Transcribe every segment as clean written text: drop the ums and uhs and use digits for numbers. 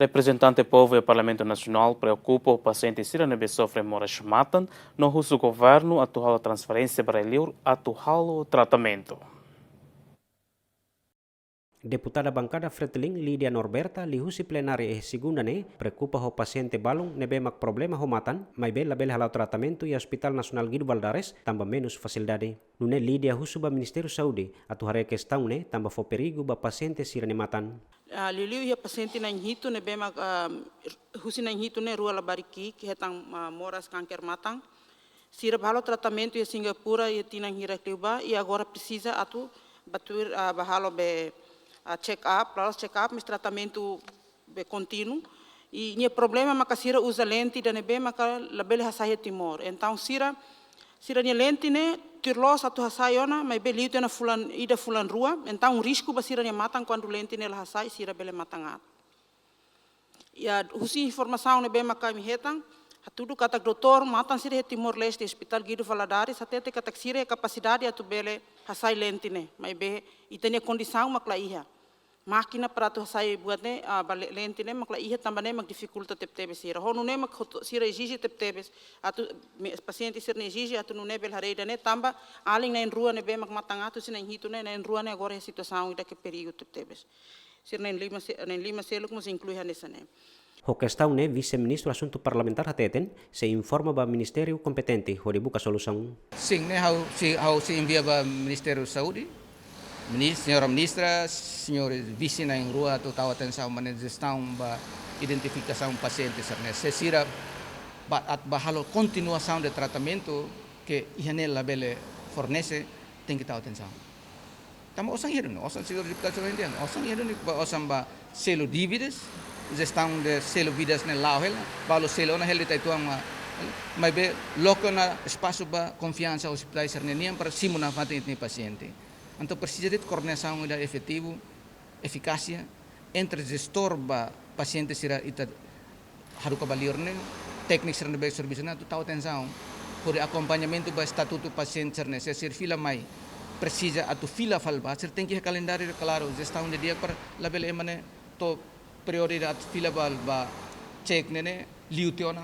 Representante povo e Parlamento Nacional preocupa o paciente siranebe sofre moras matan, no russo governo atual a transferência para ele atual o tratamento. Deputada bancada Fretilin Lydia Norberta lihusi plenari segunda ne preocupa ho paciente balung nebe mak problema ho matan, mai bela bela halau tratamento e Hospital Nasional Guido Valadares tambah menos facilidade. Nune Lydia husu ba Ministério Saúde atu hare questão ne tambah fo perigo ba paciente sirane matan. Liliu ia paciente na inhito ne bema husi na inhito ne rua labariki que hetang moras câncer matang. Sira bahalo tratamento ia Singapura ia tinang hira kliuba e agora precisa atu batur bahalo be check up, mas tratamento be contínuo. E tinha problema maka sira usa lente dan be maka labele hasaya timor. Então sira nia lente ne tirlos atu hasayona, mas be liu tena fulan rua. Então risco ba sira nia matang quando lente ne la hasai sira bele matangat. Ya husi informação ne be maka mi hetang tudo kata doutor matan sira Timor Leste Hospital Guido Valadares até te kata sira capacidade atu bele hasai lente ne, mas be itania condição makla iha. Máquina para tu sai buat ne lente ne makla iha tambah ne mak dificulta tep sira. Honu ne mak sira exige tep atu paciente sira ne exige atu ne bel hareida ne tambah aling na rua ne be mak matang atu sina hito ne na rua ne agora a situação ida que perigo tep sira ne lima seluk mus inclui nessa ne. Ho questão ne vice-ministro assunto parlamentar hateten se informa ba ministério competente ho dibuka solução. Sim, né, how se envia para o Ministério da Saúde. Senhora Ministra, senhores vice na rua, total atenção na gestão da identificação do paciente. Se sira at bahalo continuação de tratamento que a bele fornece, tem que ter atenção. Tamo osang hiro, osang senhor deputado indiano, osang hiro ni osang ba selo dívidas, gestão de selo vidas na lauhel, balo selo na helita itu mas be loco na espaço ba confiança hospital serneniam para simuna fatin ni paciente. Então precisa de coordenação efetiva, eficácia entre gestor ba paciente sira ita haruka balirne, técnico sira be serviço na total atenção por acompanhamento ba estatuto paciente sira se sir fila mai precisa atu fila falba sir tem que calendário claro gestão de dia para label emane to prioridade fila ba check nene liutiona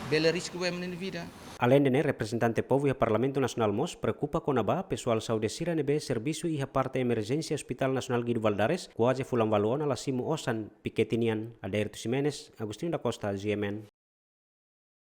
bela risco ba emane vida. Além de representante povo e Parlamento Nacional MOS preocupa com a pessoal saúde sira nebe serviço e a parte emergência Hospital Nacional Guido Valadares quase fulang valuona la simu osan piketinian Adairto Ximenes, Agustin da Costa, GMN.